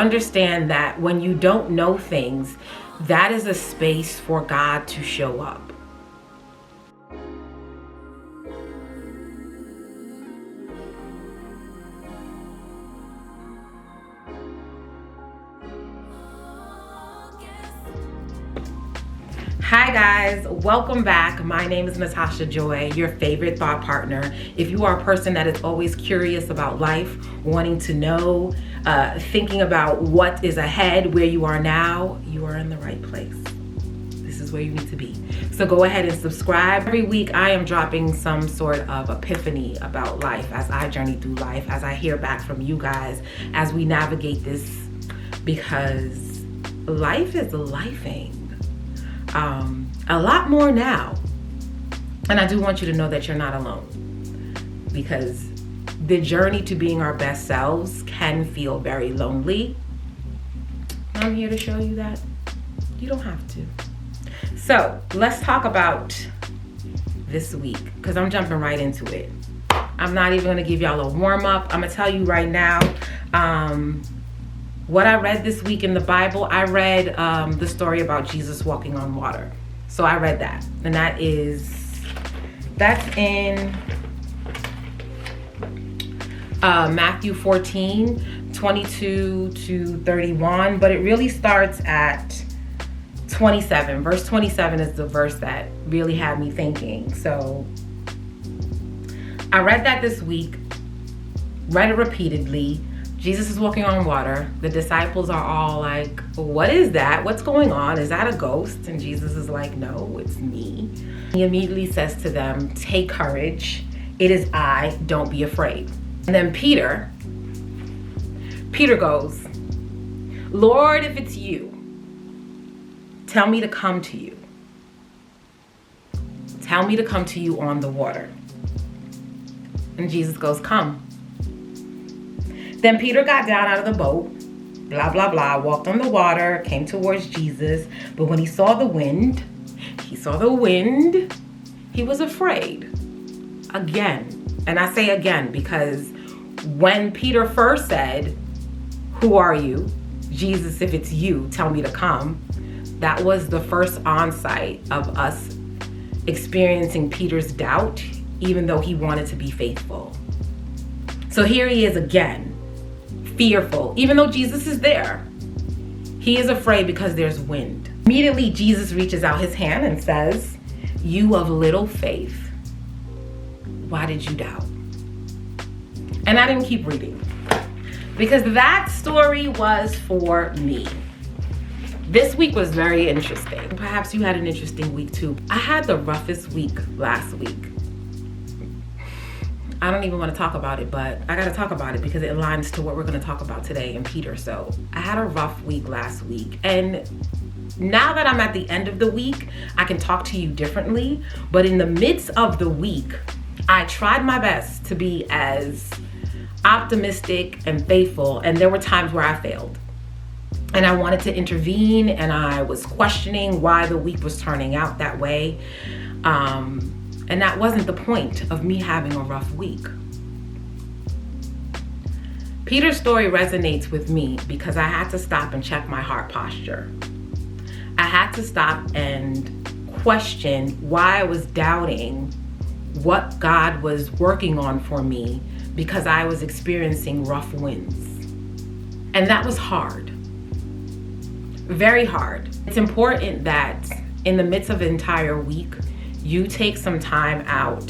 understand that when you don't know things, that is a space for God to show up. Hi guys, welcome back. My name is Natasha Joy, your favorite thought partner. If you are a person that is always curious about life, wanting to know, thinking about what is ahead, where you are now, you are in the right place. This is where you need to be. So go ahead and subscribe. Every week I am dropping some sort of epiphany about life as I journey through life, as I hear back from you guys, as we navigate this, because life is lifing. A lot more now. And I do want you to know that you're not alone, because the journey to being our best selves can feel very lonely. I'm here to show you that you don't have to. So let's talk about this week, because I'm jumping right into it. I'm not even gonna give y'all a warm up. I'm gonna tell you right now, what I read this week in the Bible. I read the story about Jesus walking on water. So I read that, and that's in Matthew 14:22-31, but it really starts at 27. Verse 27 is the verse that really had me thinking. So I read that this week, read it repeatedly. Jesus is walking on water. The disciples are all like, what is that? What's going on? Is that a ghost? And Jesus is like, no, it's me. He immediately says to them, take courage. It is I, don't be afraid. And then Peter goes, Lord, if it's you, tell me to come to you. Tell me to come to you on the water. And Jesus goes, come. Then Peter got down out of the boat, blah, blah, blah, walked on the water, came towards Jesus. But when he saw the wind, he was afraid. Again. And I say again because when Peter first said, who are you? Jesus, if it's you, tell me to come. That was the first onsight of us experiencing Peter's doubt, even though he wanted to be faithful. So here he is again. Fearful, even though Jesus is there. He is afraid because there's wind. Immediately, Jesus reaches out his hand and says, you of little faith, why did you doubt? And I didn't keep reading, because that story was for me. This week was very interesting. Perhaps you had an interesting week too. I had the roughest week last week. I don't even want to talk about it, but I got to talk about it because it aligns to what we're going to talk about today in Peter. So I had a rough week last week. And now that I'm at the end of the week, I can talk to you differently. But in the midst of the week, I tried my best to be as optimistic and faithful. And there were times where I failed. And I wanted to intervene, and I was questioning why the week was turning out that way. And that wasn't the point of me having a rough week. Peter's story resonates with me because I had to stop and check my heart posture. I had to stop and question why I was doubting what God was working on for me, because I was experiencing rough winds. And that was hard. Very hard. It's important that in the midst of an entire week, you take some time out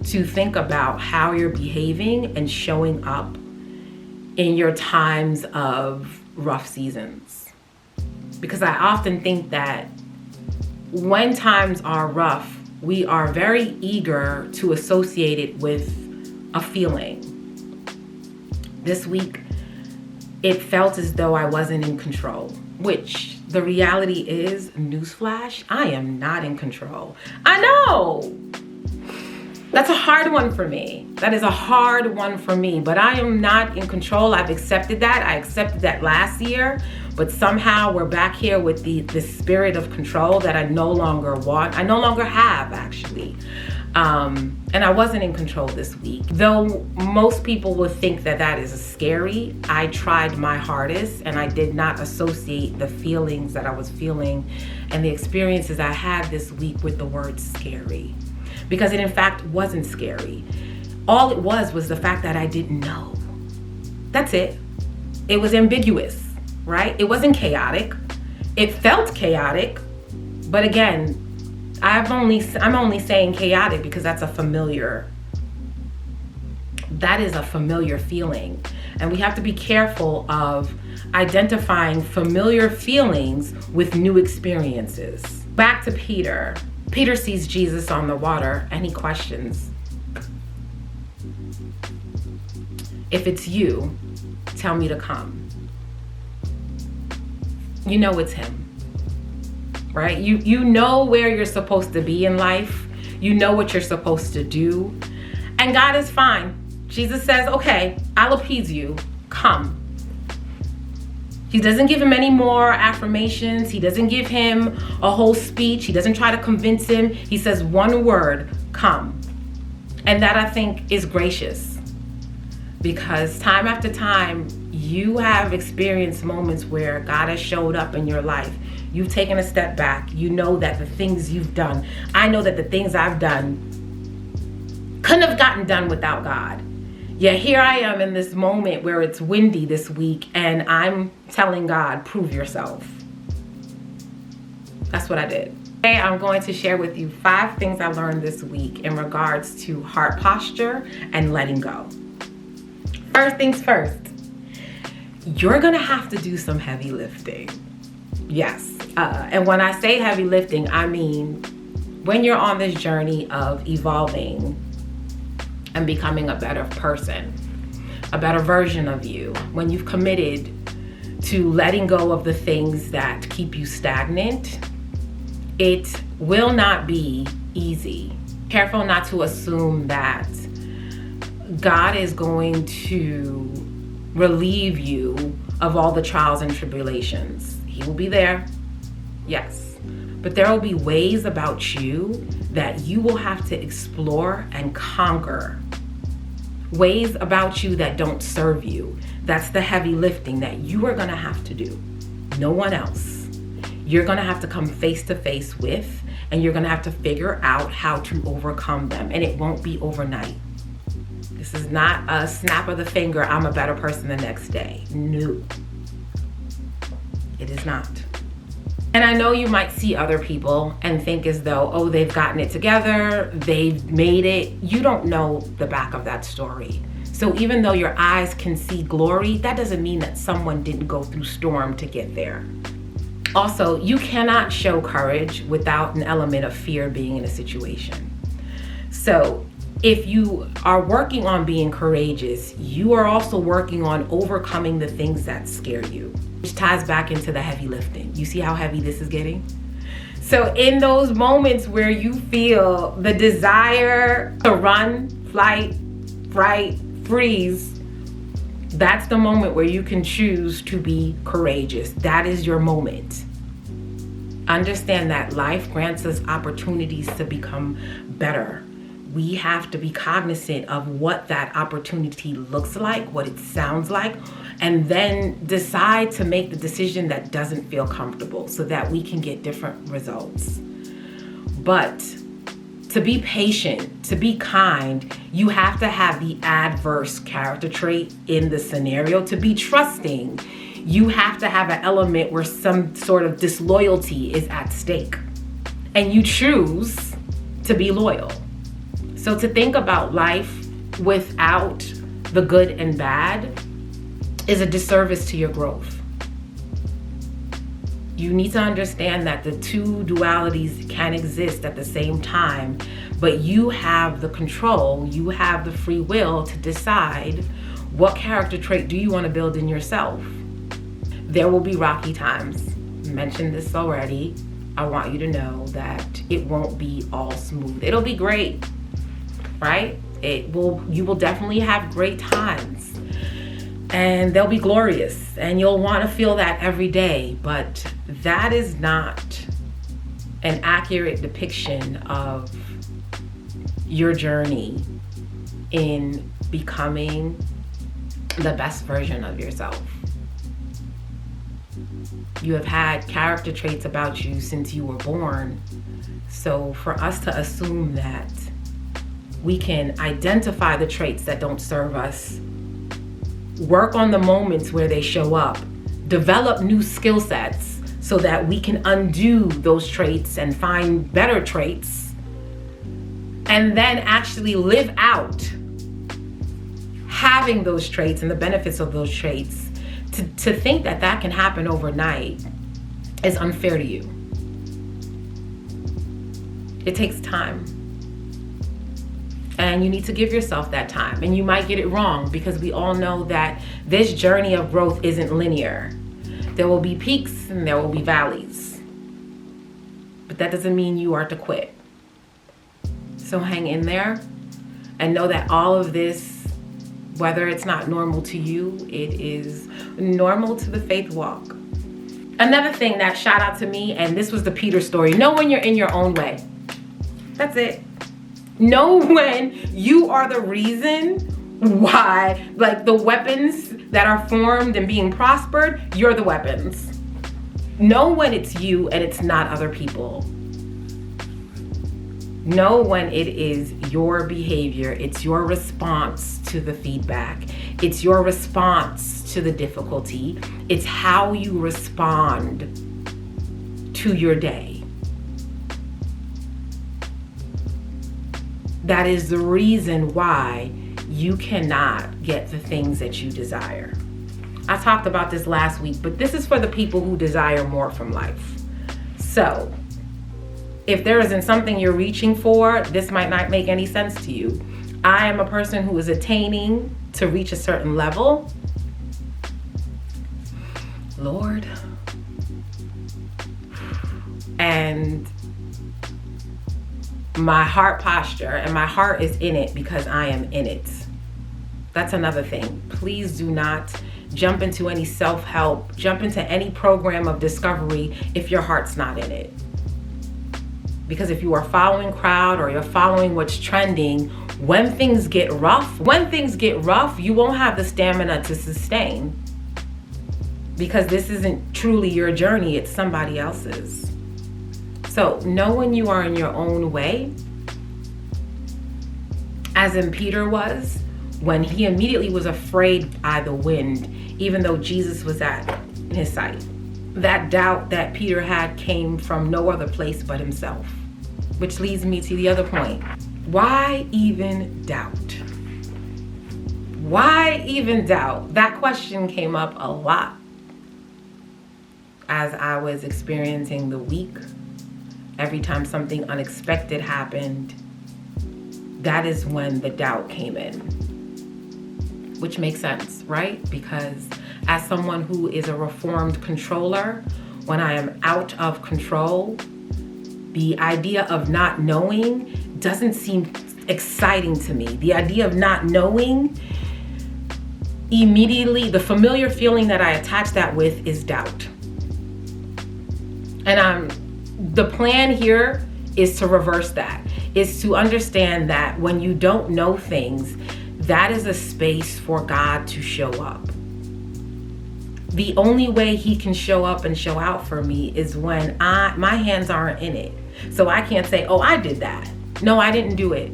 to think about how you're behaving and showing up in your times of rough seasons. Because I often think that when times are rough, we are very eager to associate it with a feeling. This week, it felt as though I wasn't in control, which the reality is, newsflash, I am not in control. I know. That's a hard one for me. That is a hard one for me, but I am not in control. I've accepted that. I accepted that last year, but somehow we're back here with the spirit of control that I no longer want. I no longer have, actually. And I wasn't in control this week. Though most people would think that that is scary, I tried my hardest and I did not associate the feelings that I was feeling and the experiences I had this week with the word scary. Because it in fact wasn't scary. All it was the fact that I didn't know. That's it. It was ambiguous, right? It wasn't chaotic. It felt chaotic, but again, I'm only saying chaotic because that is a familiar feeling. And we have to be careful of identifying familiar feelings with new experiences. Back to Peter. Peter sees Jesus on the water and he questions, if it's you, tell me to come. You know it's him. Right? You know where you're supposed to be in life. You know what you're supposed to do. And God is fine. Jesus says, okay, I'll appease you. Come. He doesn't give him any more affirmations. He doesn't give him a whole speech. He doesn't try to convince him. He says one word, come. And that I think is gracious. Because time after time, you have experienced moments where God has showed up in your life. You've taken a step back. You know that the things you've done, I know that the things I've done couldn't have gotten done without God. Yet here I am in this moment where it's windy this week and I'm telling God, prove yourself. That's what I did. Today I'm going to share with you 5 things I learned this week in regards to heart posture and letting go. First things first, you're gonna have to do some heavy lifting. Yes. And when I say heavy lifting, I mean when you're on this journey of evolving and becoming a better person, a better version of you, when you've committed to letting go of the things that keep you stagnant, it will not be easy. Careful not to assume that God is going to relieve you of all the trials and tribulations. He will be there, yes. But there will be ways about you that you will have to explore and conquer. Ways about you that don't serve you. That's the heavy lifting that you are gonna have to do. No one else. You're gonna have to come face to face with, and you're gonna have to figure out how to overcome them. And it won't be overnight. This is not a snap of the finger, I'm a better person the next day. No. It is not. And I know you might see other people and think as though, oh, they've gotten it together, they've made it. You don't know the back of that story. So even though your eyes can see glory, that doesn't mean that someone didn't go through storm to get there. Also, you cannot show courage without an element of fear being in a situation. So if you are working on being courageous, you are also working on overcoming the things that scare you. Which ties back into the heavy lifting. You see how heavy this is getting? So in those moments where you feel the desire to run, flight, fright, freeze, that's the moment where you can choose to be courageous. That is your moment. Understand that life grants us opportunities to become better. We have to be cognizant of what that opportunity looks like, what it sounds like, and then decide to make the decision that doesn't feel comfortable so that we can get different results. But to be patient, to be kind, you have to have the adverse character trait in the scenario. To be trusting, you have to have an element where some sort of disloyalty is at stake. And you choose to be loyal. So to think about life without the good and bad is a disservice to your growth. You need to understand that the two dualities can exist at the same time, but you have the control, you have the free will to decide what character trait do you want to build in yourself. There will be rocky times. I mentioned this already. I want you to know that it won't be all smooth. It'll be great. Right? You will definitely have great times and they'll be glorious and you'll want to feel that every day, but that is not an accurate depiction of your journey in becoming the best version of yourself. You have had character traits about you since you were born. So for us to assume that we can identify the traits that don't serve us, work on the moments where they show up, develop new skill sets so that we can undo those traits and find better traits, and then actually live out having those traits and the benefits of those traits, to think that that can happen overnight is unfair to you. It takes time. And you need to give yourself that time. And you might get it wrong, because we all know that this journey of growth isn't linear. There will be peaks and there will be valleys. But that doesn't mean you are to quit. So hang in there and know that all of this, whether it's not normal to you, it is normal to the faith walk. Another thing that shout out to me, and this was the Peter story, know when you're in your own way. That's it. Know when you are the reason why, like the weapons that are formed and being prospered, you're the weapons. Know when it's you and it's not other people. Know when it is your behavior, it's your response to the feedback, it's your response to the difficulty, it's how you respond to your day. That is the reason why you cannot get the things that you desire. I talked about this last week, but this is for the people who desire more from life. So, if there isn't something you're reaching for, this might not make any sense to you. I am a person who is attaining to reach a certain level. Lord. And my heart posture, and my heart is in it because I am in it. That's another thing. Please do not jump into any self-help, jump into any program of discovery if your heart's not in it. Because if you are following crowd or you're following what's trending, when things get rough, you won't have the stamina to sustain. Because this isn't truly your journey, it's somebody else's. So know when you are in your own way, as in Peter was, when he immediately was afraid by the wind, even though Jesus was at his sight. That doubt that Peter had came from no other place but himself. Which leads me to the other point. Why even doubt? Why even doubt? That question came up a lot as I was experiencing the week. Every time something unexpected happened, that is when the doubt came in. Which makes sense, right? Because as someone who is a reformed controller, when I am out of control, the idea of not knowing doesn't seem exciting to me. The idea of not knowing, immediately, the familiar feeling that I attach that with is doubt. And the plan here is to reverse that, is to understand that when you don't know things, that is a space for God to show up. The only way he can show up and show out for me is when my hands aren't in it. So I can't say, oh, I did that. No, I didn't do it.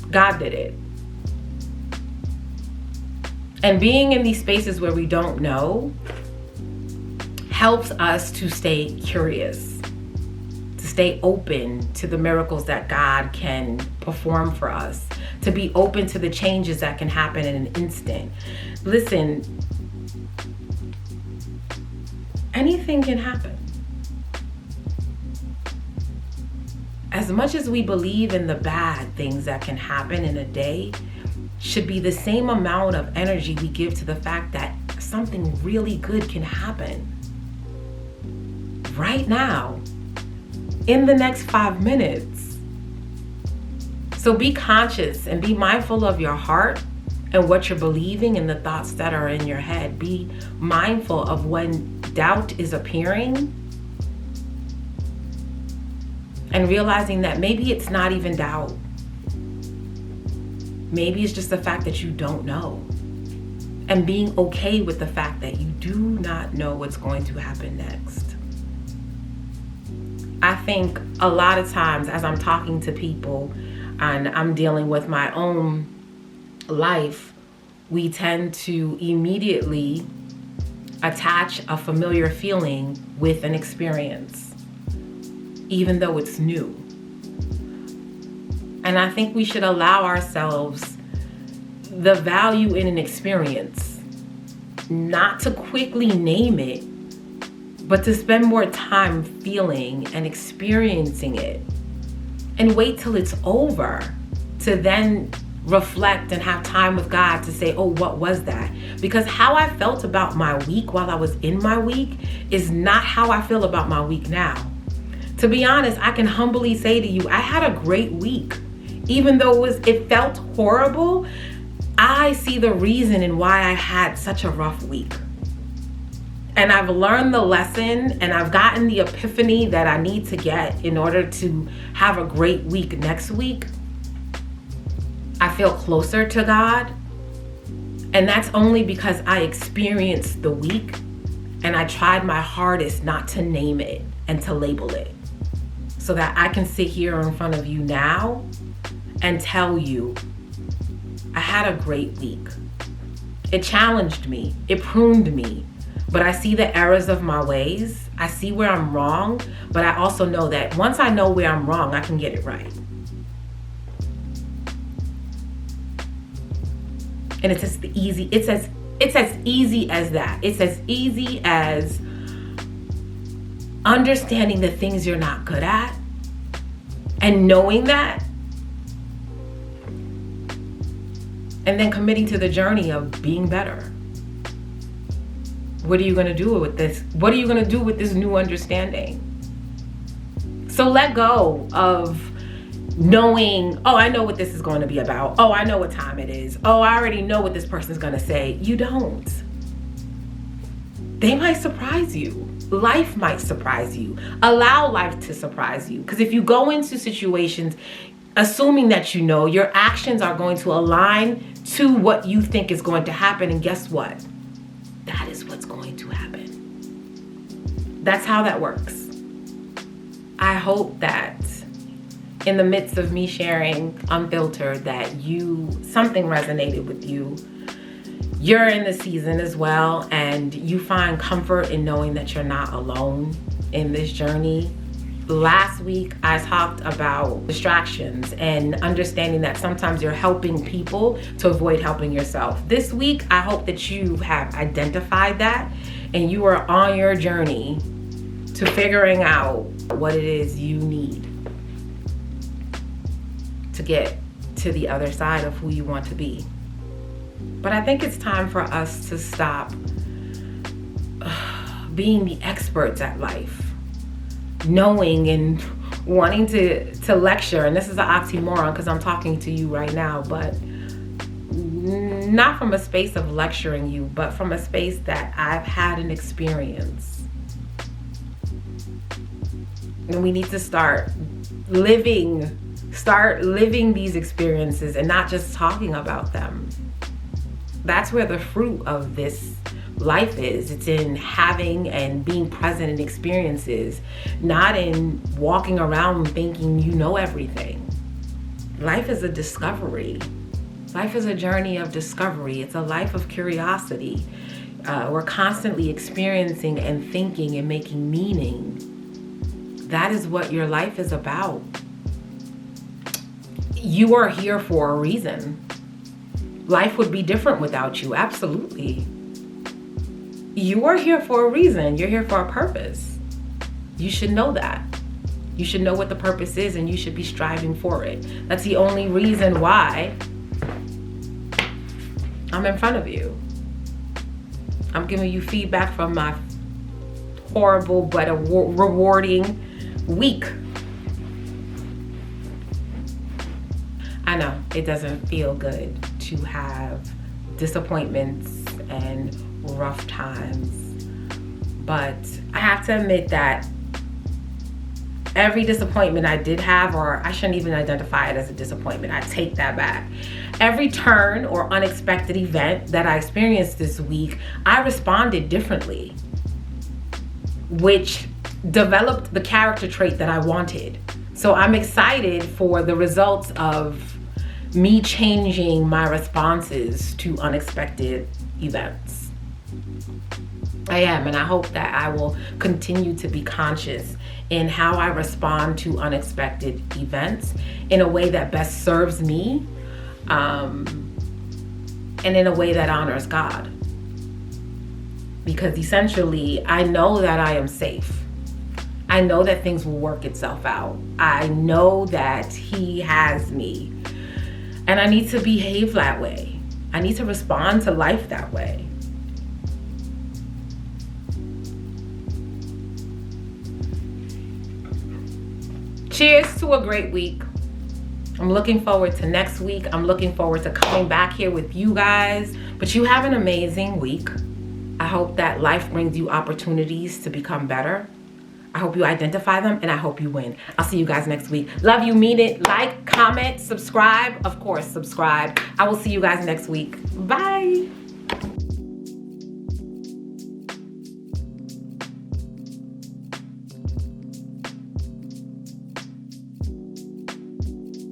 God did it. And being in these spaces where we don't know helps us to stay curious, to stay open to the miracles that God can perform for us, to be open to the changes that can happen in an instant. Listen, anything can happen. As much as we believe in the bad things that can happen in a day, should be the same amount of energy we give to the fact that something really good can happen right now, in the next 5 minutes. So be conscious and be mindful of your heart and what you're believing and the thoughts that are in your head. Be mindful of when doubt is appearing and realizing that maybe it's not even doubt. Maybe it's just the fact that you don't know. And being okay with the fact that you do not know what's going to happen next. I think a lot of times as I'm talking to people and I'm dealing with my own life, we tend to immediately attach a familiar feeling with an experience, even though it's new. And I think we should allow ourselves the value in an experience, not to quickly name it, but to spend more time feeling and experiencing it, and wait till it's over to then reflect and have time with God to say, oh, what was that? Because how I felt about my week while I was in my week is not how I feel about my week now. To be honest, I can humbly say to you, I had a great week. Even though it felt horrible, I see the reason in why I had such a rough week. And I've learned the lesson, and I've gotten the epiphany that I need to get in order to have a great week next week. I feel closer to God, and that's only because I experienced the week and I tried my hardest not to name it and to label it, so that I can sit here in front of you now and tell you I had a great week. It challenged me, it pruned me, but I see the errors of my ways. I see where I'm wrong, but I also know that once I know where I'm wrong, I can get it right. And it's as easy as that. It's as easy as understanding the things you're not good at and knowing that, and then committing to the journey of being better. What are you going to do with this? What are you going to do with this new understanding? So let go of knowing, oh, I know what this is going to be about. Oh, I know what time it is. Oh, I already know what this person's going to say. You don't. They might surprise you. Life might surprise you. Allow life to surprise you. Because if you go into situations assuming that you know, your actions are going to align to what you think is going to happen. And guess what? That is what's going to happen. That's how that works. I hope that in the midst of me sharing unfiltered, that something resonated with you. You're in the season as well, and you find comfort in knowing that you're not alone in this journey. Last week, I talked about distractions and understanding that sometimes you're helping people to avoid helping yourself. This week, I hope that you have identified that and you are on your journey to figuring out what it is you need to get to the other side of who you want to be. But I think it's time for us to stop being the experts at life, knowing and wanting to lecture. And this is an oxymoron because I'm talking to you right now, but not from a space of lecturing you, but from a space that I've had an experience. And we need to start living these experiences and not just talking about them. That's where the fruit of this life is. It's in having and being present in experiences, not in walking around thinking you know everything. Life is a discovery. Life is a journey of discovery. It's a life of curiosity. We're constantly experiencing and thinking and making meaning. That is what your life is about. You are here for a reason. Life would be different without you, absolutely. You are here for a reason. You're here for a purpose. You should know that. You should know what the purpose is and you should be striving for it. That's the only reason why I'm in front of you. I'm giving you feedback from my horrible but rewarding week. I know it doesn't feel good to have disappointments and rough times, but I have to admit that Every disappointment I did have, or I shouldn't even identify it as a disappointment, I take that back. Every turn or unexpected event that I experienced this week, I responded differently, which developed the character trait that I wanted. So I'm excited for the results of me changing my responses to unexpected events. I am, and I hope that I will continue to be conscious in how I respond to unexpected events in a way that best serves me, and in a way that honors God. Because essentially, I know that I am safe. I know that things will work itself out. I know that He has me. And I need to behave that way. I need to respond to life that way. Cheers to a great week. I'm looking forward to next week. I'm looking forward to coming back here with you guys. But you have an amazing week. I hope that life brings you opportunities to become better. I hope you identify them, and I hope you win. I'll see you guys next week. Love you, mean it. Like, comment, subscribe. Of course, subscribe. I will see you guys next week. Bye.